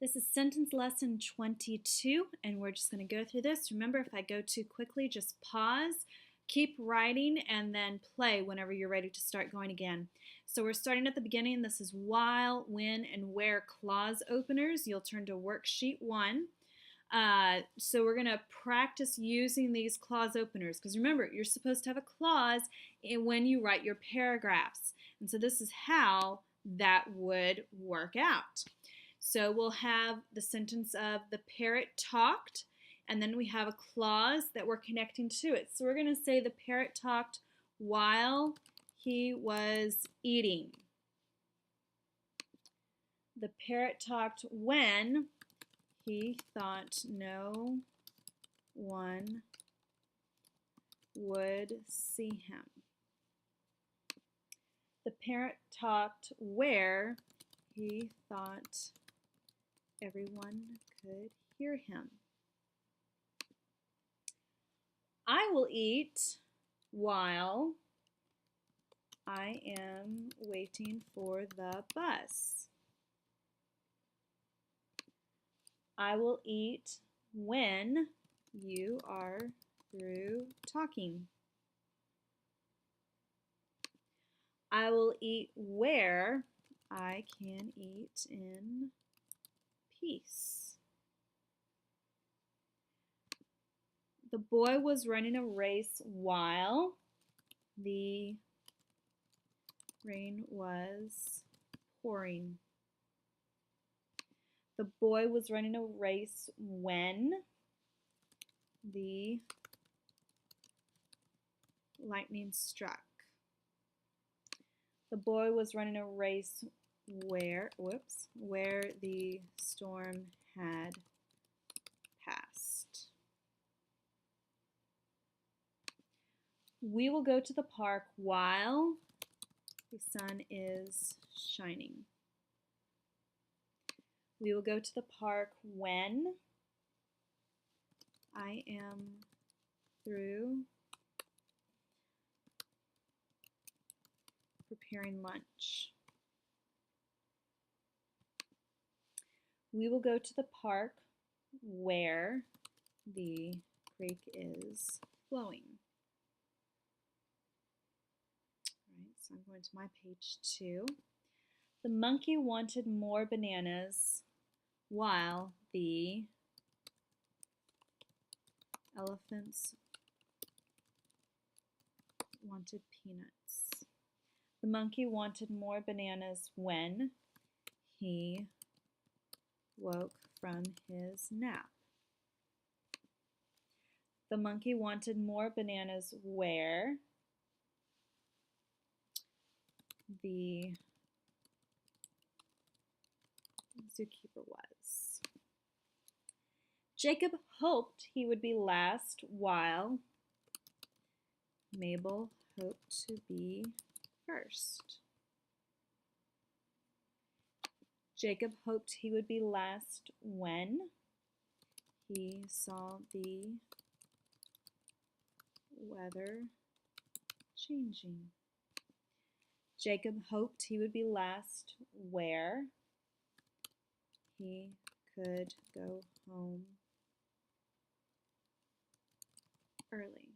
This is sentence lesson 22, and we're just going to go through this. Remember, if I go too quickly, just pause, keep writing, and then play whenever you're ready to start going again. So we're starting at the beginning. This is while, when, and where clause openers. You'll turn to worksheet 1. So we're going to practice using these clause openers because remember, you're supposed to have a clause when you write your paragraphs. And so this is how that would work out. So we'll have the sentence of the parrot talked, and then we have a clause that we're connecting to it. So we're going to say the parrot talked while he was eating. The parrot talked when he thought no one would see him. The parrot talked where he thought everyone could hear him. I will eat while I am waiting for the bus. I will eat when you are through talking. I will eat where I can eat in peace. The boy was running a race while the rain was pouring. The boy was running a race when the lightning struck. The boy was running a race where the storm had passed. We will go to the park while the sun is shining. We will go to the park when I am through preparing lunch. We will go to the park where the creek is flowing. All right, so I'm going to my page 2. The monkey wanted more bananas while the elephants wanted peanuts. The monkey wanted more bananas when he woke from his nap. The monkey wanted more bananas where the zookeeper was. Jacob hoped he would be last while Mabel hoped to be first. Jacob hoped he would be last when he saw the weather changing. Jacob hoped he would be last where he could go home early.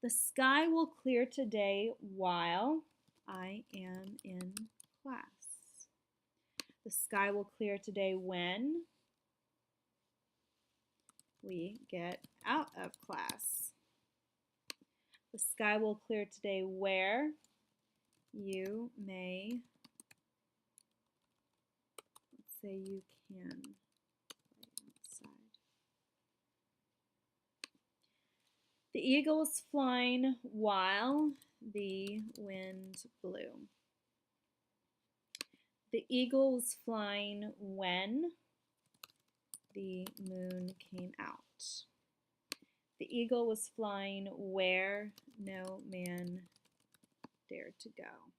The sky will clear today while I am in class. The sky will clear today when we get out of class. The sky will clear today where you may, let's say you can play outside. The eagle was flying while the wind blew. The eagle was flying when the moon came out. The eagle was flying where no man dared to go.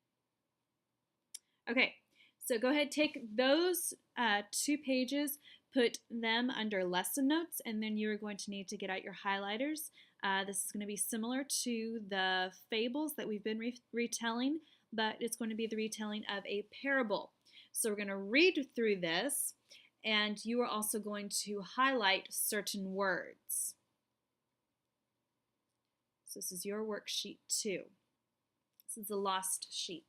Okay, so go ahead, take those 2 pages, put them under lesson notes, and then you're going to need to get out your highlighters. This is going to be similar to the fables that we've been retelling, but it's going to be the retelling of a parable. So we're going to read through this, and you are also going to highlight certain words. So this is your worksheet 2. This is the lost sheep.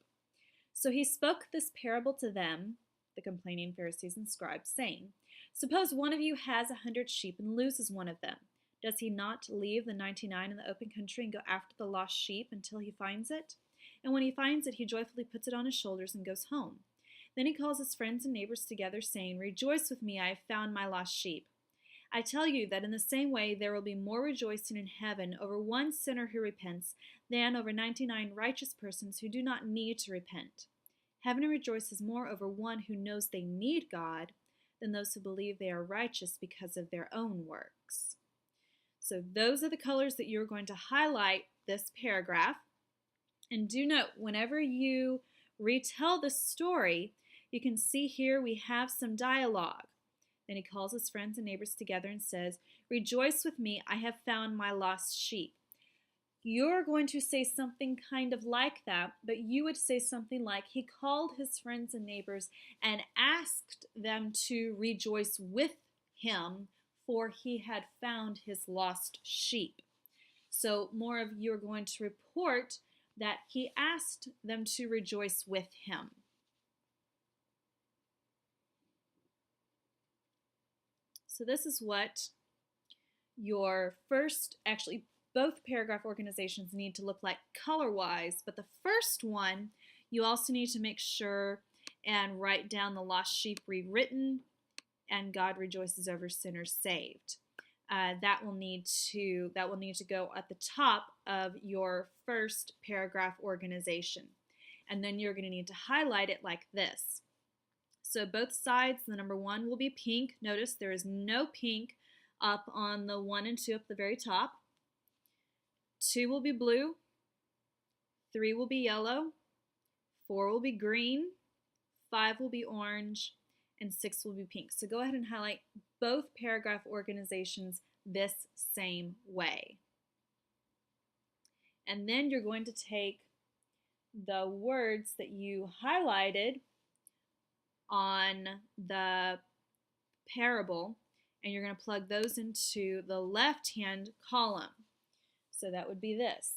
So he spoke this parable to them, the complaining Pharisees and scribes, saying, Suppose one of you has 100 sheep and loses one of them. Does he not leave the 99 in the open country and go after the lost sheep until he finds it? And when he finds it, he joyfully puts it on his shoulders and goes home. Then he calls his friends and neighbors together, saying, Rejoice with me, I have found my lost sheep. I tell you that in the same way there will be more rejoicing in heaven over one sinner who repents than over 99 righteous persons who do not need to repent. Heaven rejoices more over one who knows they need God than those who believe they are righteous because of their own works. So those are the colors that you're going to highlight this paragraph. And do note, whenever you retell the story, you can see here we have some dialogue. Then he calls his friends and neighbors together and says, Rejoice with me, I have found my lost sheep. You're going to say something kind of like that, but you would say something like, he called his friends and neighbors and asked them to rejoice with him, for he had found his lost sheep. So more of you are going to report that he asked them to rejoice with him. So this is what your first, actually both paragraph organizations need to look like color-wise, but the first one, you also need to make sure and write down the lost sheep rewritten and God rejoices over sinners saved. That will need to go at the top of your first paragraph organization. And then you're going to need to highlight it like this. So both sides, the number 1 will be pink. Notice there is no pink up on the 1 and 2 up the very top. 2 will be blue. 3 will be yellow. 4 will be green. 5 will be orange. And 6 will be pink. So go ahead and highlight both paragraph organizations this same way. And then you're going to take the words that you highlighted on the parable, and you're going to plug those into the left-hand column. So that would be this.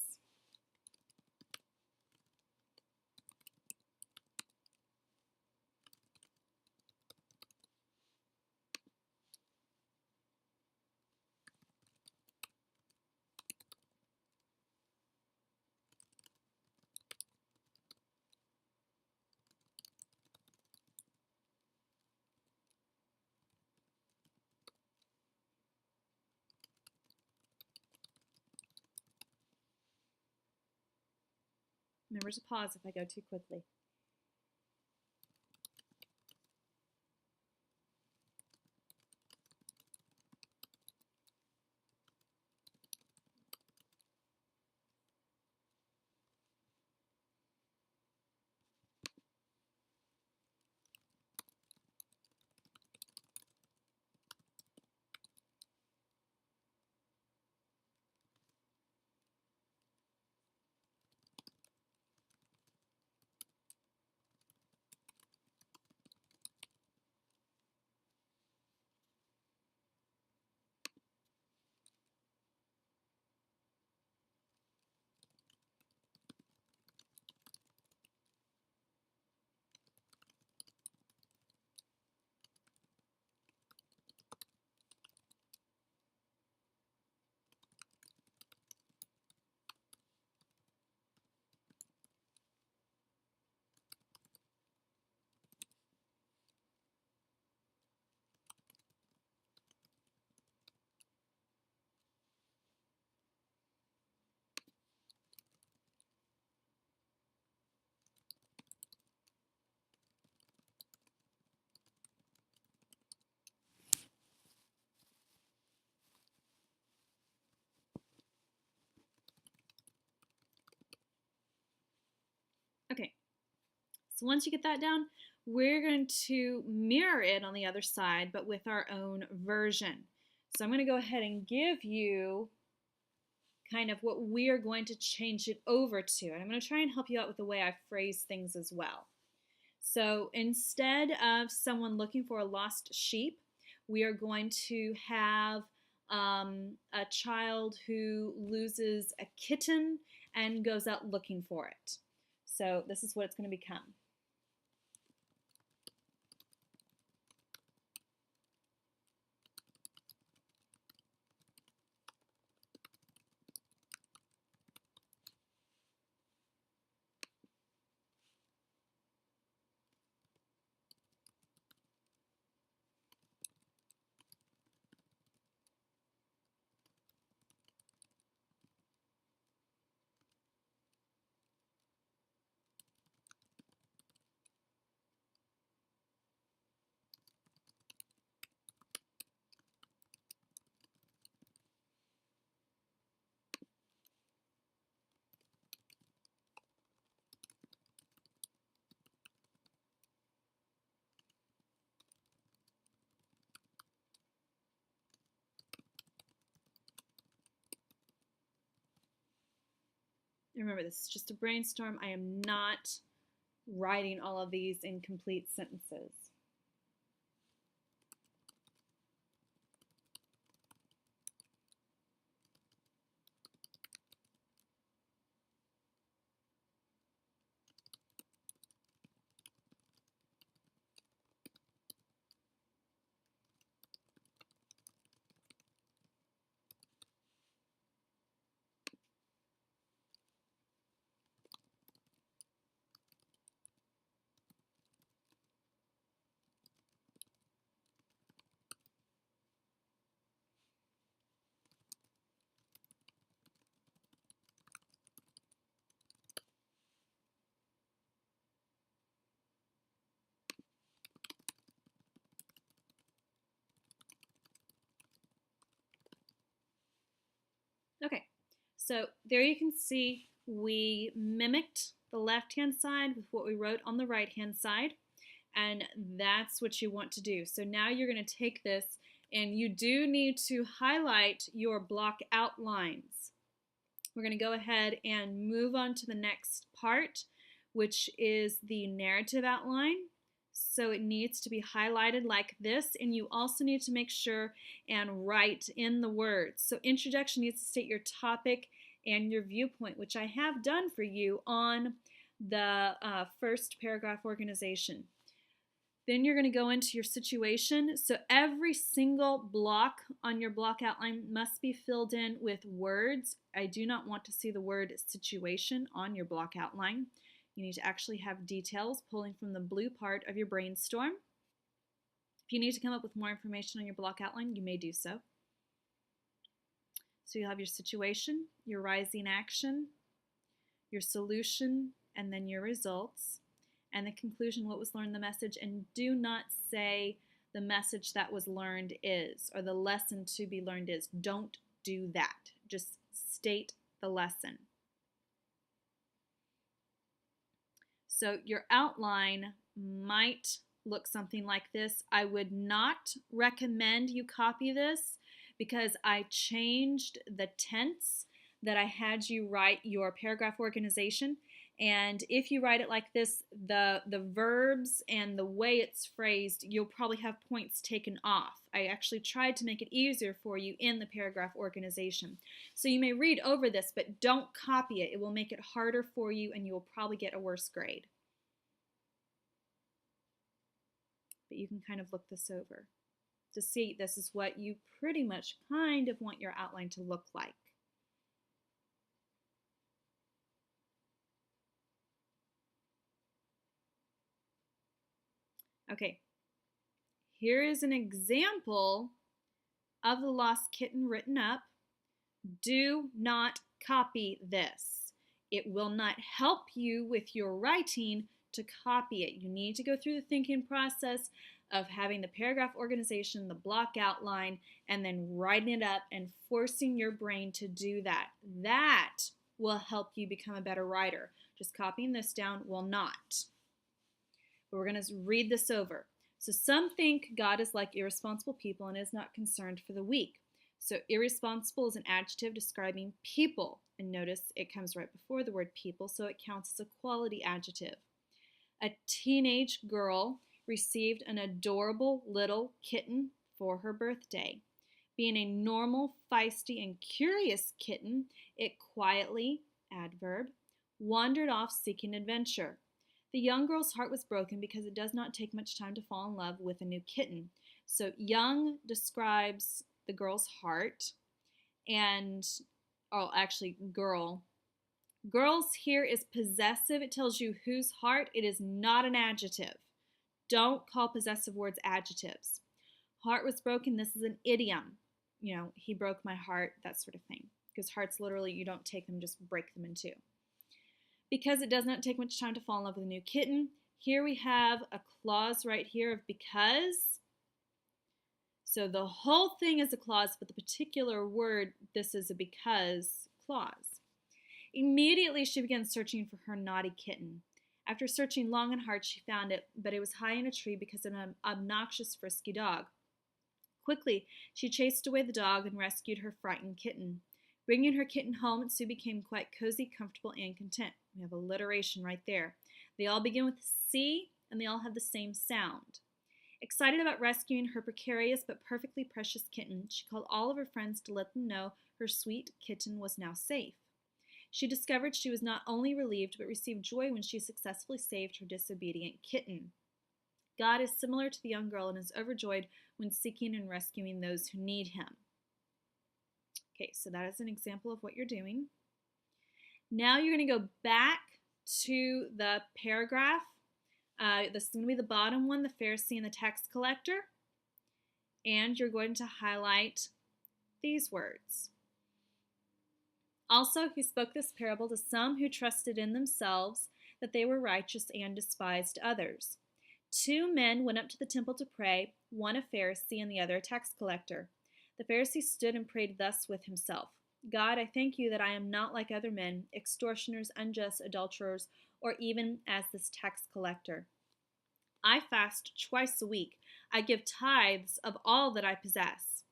Remember to pause if I go too quickly. Okay, so once you get that down, we're going to mirror it on the other side, but with our own version. So I'm going to go ahead and give you kind of what we are going to change it over to. And I'm going to try and help you out with the way I phrase things as well. So instead of someone looking for a lost sheep, we are going to have a child who loses a kitten and goes out looking for it. So this is what it's going to become. Remember, this is just a brainstorm. I am not writing all of these in complete sentences. Okay, so there you can see we mimicked the left-hand side with what we wrote on the right-hand side, and that's what you want to do. So now you're going to take this, and you do need to highlight your block outlines. We're going to go ahead and move on to the next part, which is the narrative outline. So it needs to be highlighted like this, and you also need to make sure and write in the words. So introduction needs to state your topic and your viewpoint, which I have done for you on the first paragraph organization. Then you're going to go into your situation. So every single block on your block outline must be filled in with words. I do not want to see the word situation on your block outline. You need to actually have details pulling from the blue part of your brainstorm. If you need to come up with more information on your block outline, you may do so. So you'll have your situation, your rising action, your solution, and then your results. And the conclusion, what was learned, the message, and do not say the message that was learned is, or the lesson to be learned is. Don't do that. Just state the lesson. So your outline might look something like this. I would not recommend you copy this because I changed the tense that I had you write your paragraph organization. And if you write it like this, the verbs and the way it's phrased, you'll probably have points taken off. I actually tried to make it easier for you in the paragraph organization. So you may read over this, but don't copy it. It will make it harder for you and you will probably get a worse grade. But you can kind of look this over to see this is what you pretty much kind of want your outline to look like. Okay, here is an example of the lost kitten written up. Do not copy this. It will not help you with your writing to copy it. You need to go through the thinking process of having the paragraph organization, the block outline, and then writing it up and forcing your brain to do that. That will help you become a better writer. Just copying this down will not. But we're going to read this over. So some think God is like irresponsible people and is not concerned for the weak. So irresponsible is an adjective describing people. And notice it comes right before the word people, so it counts as a quality adjective. A teenage girl received an adorable little kitten for her birthday. Being a normal, feisty, and curious kitten, it quietly, adverb, wandered off seeking adventure. The young girl's heart was broken because it does not take much time to fall in love with a new kitten. So, young describes the girl's heart, and, oh, actually, girl. Girls here is possessive. It tells you whose heart. It is not an adjective. Don't call possessive words adjectives. Heart was broken. This is an idiom. You know, he broke my heart, that sort of thing. Because hearts literally, you don't take them, just break them in two. Because it does not take much time to fall in love with a new kitten. Here we have a clause right here of because. So the whole thing is a clause, but the particular word, this is a because clause. Immediately she began searching for her naughty kitten. After searching long and hard, she found it, but it was high in a tree because of an obnoxious, frisky dog. Quickly, she chased away the dog and rescued her frightened kitten. Bringing her kitten home, Sue became quite cozy, comfortable, and content. We have alliteration right there. They all begin with C, and they all have the same sound. Excited about rescuing her precarious but perfectly precious kitten, she called all of her friends to let them know her sweet kitten was now safe. She discovered she was not only relieved but received joy when she successfully saved her disobedient kitten. God is similar to the young girl and is overjoyed when seeking and rescuing those who need him. Okay, so that is an example of what you're doing. Now you're going to go back to the paragraph. This is going to be the bottom one, the Pharisee and the tax collector. And you're going to highlight these words. Also, he spoke this parable to some who trusted in themselves that they were righteous and despised others. 2 men went up to the temple to pray, one a Pharisee and the other a tax collector. The Pharisee stood and prayed thus with himself. God, I thank you that I am not like other men, extortioners, unjust, adulterers, or even as this tax collector. I fast twice a week. I give tithes of all that I possess.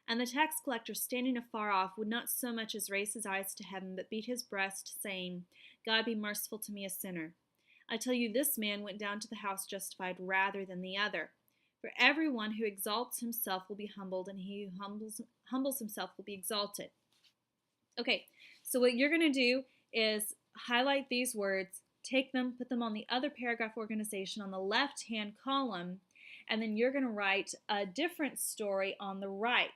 And the tax collector, standing afar off, would not so much as raise his eyes to heaven, but beat his breast, saying, God, be merciful to me, a sinner. I tell you, this man went down to the house justified rather than the other. For everyone who exalts himself will be humbled, and he who humbles himself will be exalted. Okay, so what you're going to do is highlight these words, take them, put them on the other paragraph organization on the left-hand column, and then you're going to write a different story on the right.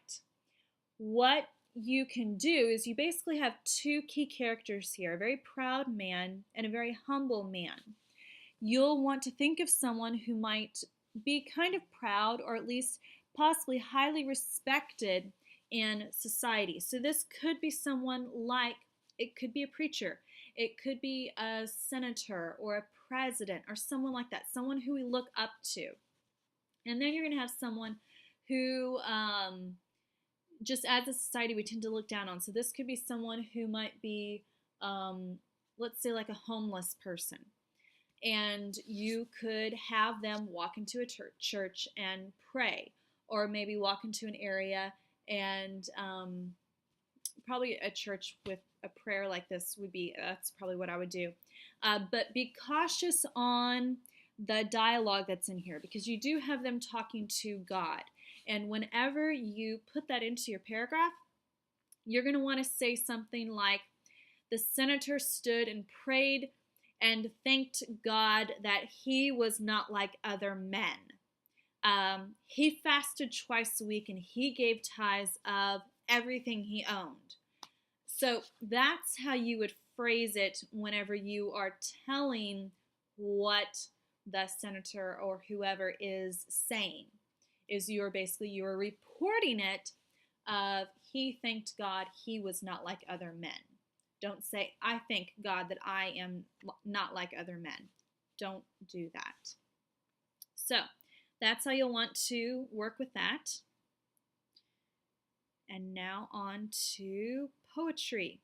What you can do is you basically have 2 key characters here, a very proud man and a very humble man. You'll want to think of someone who might be kind of proud or at least possibly highly respected in society. So this could be someone like, it could be a preacher, it could be a senator or a president or someone like that, someone who we look up to. And then you're going to have someone who just as a society we tend to look down on. So this could be someone who might be, let's say like a homeless person. And you could have them walk into a church and pray, or maybe walk into an area and probably a church with a prayer like this would be, that's probably what I would do. But be cautious on the dialogue that's in here because you do have them talking to God. And whenever you put that into your paragraph, you're going to want to say something like, the senator stood and prayed and thanked God that he was not like other men. He fasted twice a week and he gave tithes of everything he owned. So that's how you would phrase it whenever you are telling what the senator or whoever is saying. Is you're reporting it of he thanked God he was not like other men. Don't say, I thank God that I am not like other men. Don't do that. So that's how you'll want to work with that. And now on to poetry.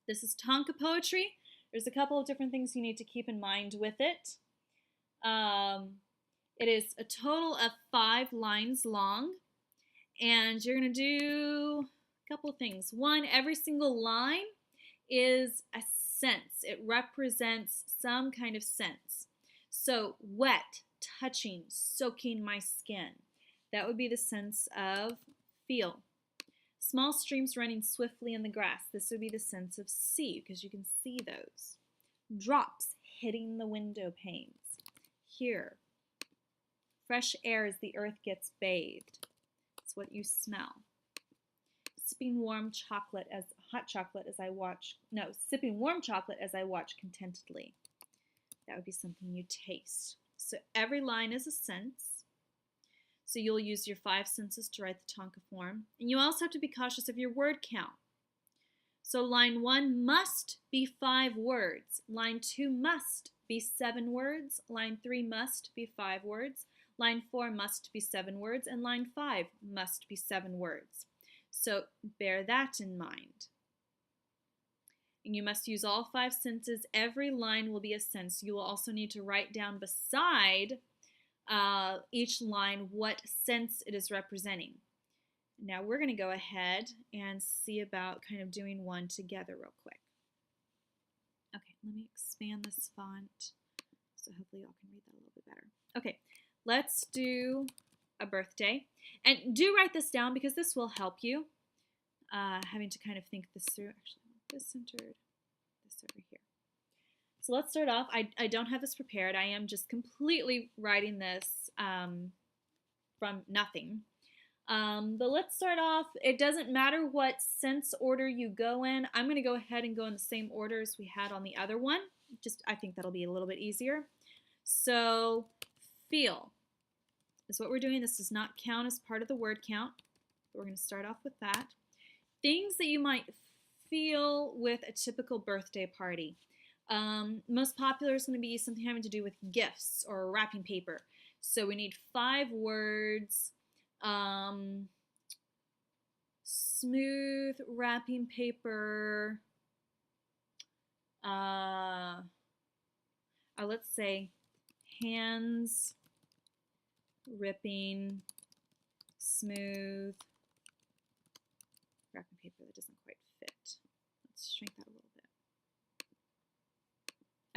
This is Tonka poetry. There's a couple of different things you need to keep in mind with it. It is a total of 5 lines long. And you're going to do a couple of things. One, every single line is a sense. It represents some kind of sense. So wet, touching, soaking my skin. That would be the sense of feel. Small streams running swiftly in the grass. This would be the sense of see, because you can see those. Drops hitting the window panes. Hear. Fresh air as the earth gets bathed. It's what you smell. Sipping warm chocolate as hot chocolate as I watch. No, sipping warm chocolate as I watch contentedly. That would be something you taste. So every line is a sense. So you'll use your 5 senses to write the Tonka form. And you also have to be cautious of your word count. So line 1 must be 5 words. Line 2 must be 7 words. Line 3 must be 5 words. Line 4 must be 7 words. And line 5 must be 7 words. So bear that in mind. And you must use all 5 senses. Every line will be a sense. You will also need to write down beside each line what sense it is representing. Now we're going to go ahead and see about kind of doing one together real quick. Okay, let me expand this font so hopefully y'all can read that a little bit better. Okay, let's do a birthday. And do write this down because this will help you having to kind of think this through. Actually, this centered, this over here. So let's start off. I don't have this prepared. I am just completely writing this from nothing. But let's start off. It doesn't matter what sense order you go in. I'm going to go ahead and go in the same order as we had on the other one. I think that'll be a little bit easier. So feel is what we're doing. This does not count as part of the word count. But we're going to start off with that. Things that you might feel with a typical birthday party. Most popular is going to be something having to do with gifts or wrapping paper. So we need 5 words. Smooth wrapping paper. Let's say hands ripping smooth wrapping paper. That doesn't quite fit. Let's shrink that a little bit.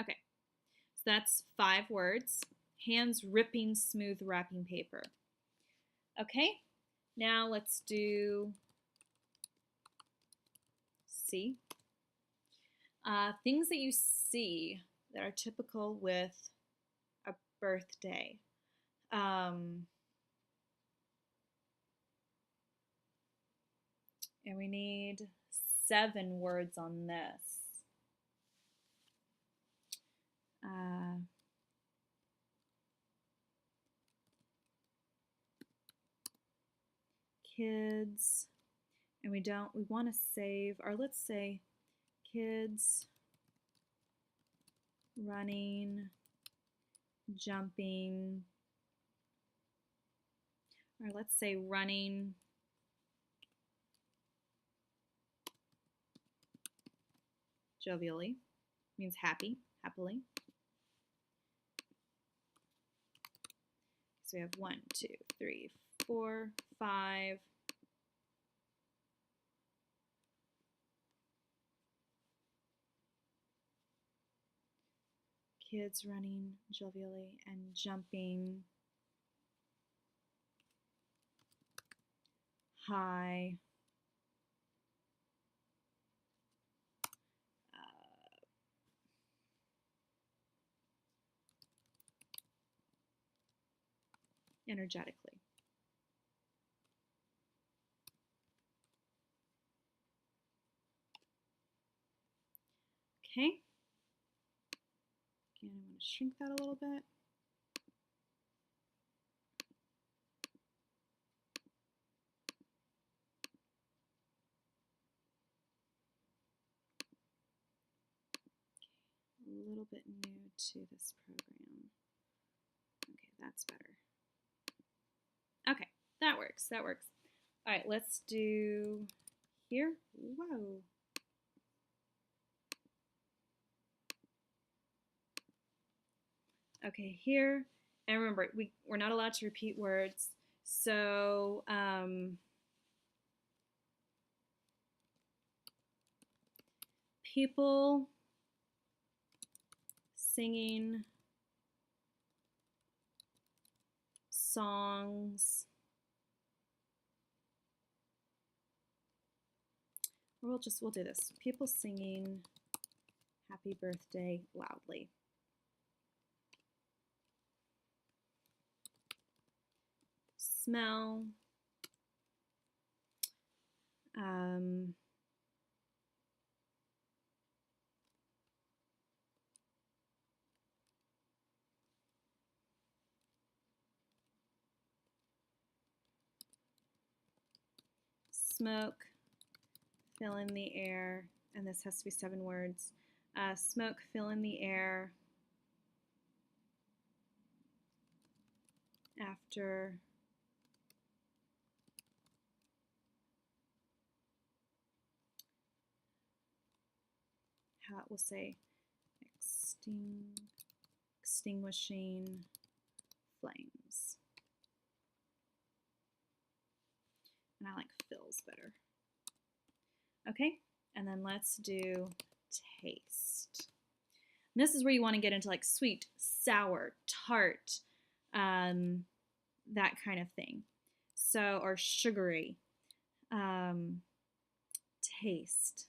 Okay, so that's 5 words. Hands ripping smooth wrapping paper. Okay, now let's do see. Things that you see that are typical with a birthday. And we need 7 words on this. Kids, and we want to save, or let's say kids running, jumping, or let's say running, jovially, means happy, happily. So we have 1, 2, 3, 4, 5. Kids running jovially and jumping high. Energetically. Okay. Again, I'm going to shrink that a little bit. A little bit new to this program. Okay, that's better. Okay, that works. That works. All right, let's do here. Whoa. Okay, here. And remember, we're not allowed to repeat words. So, people singing songs. We'll do this. People singing happy birthday loudly. Smell. Smoke, fill in the air, and this has to be 7 words. Smoke, fill in the air after we'll say extinguishing flames. And I like fills better. Okay, and then let's do taste. And this is where you want to get into like sweet, sour, tart, that kind of thing. So, or sugary. Taste.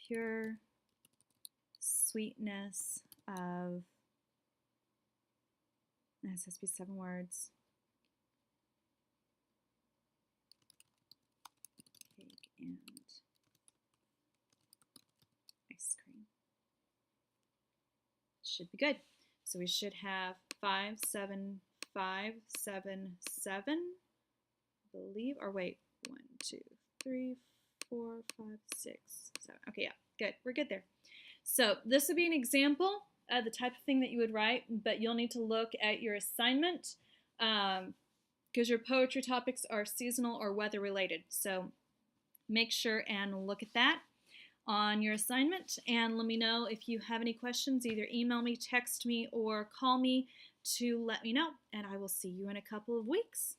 Pure sweetness of, this has to be 7 words. Cake and ice cream. Should be good. So we should have 5, 7, 5, 7, 7, I believe, or wait, 1, 2, 3, 4, 5, 6, 7. Okay, yeah, good. We're good there. So this would be an example of the type of thing that you would write, but you'll need to look at your assignment because your poetry topics are seasonal or weather related. So make sure and look at that on your assignment, and let me know if you have any questions. Either email me, text me, or call me to let me know, and I will see you in a couple of weeks.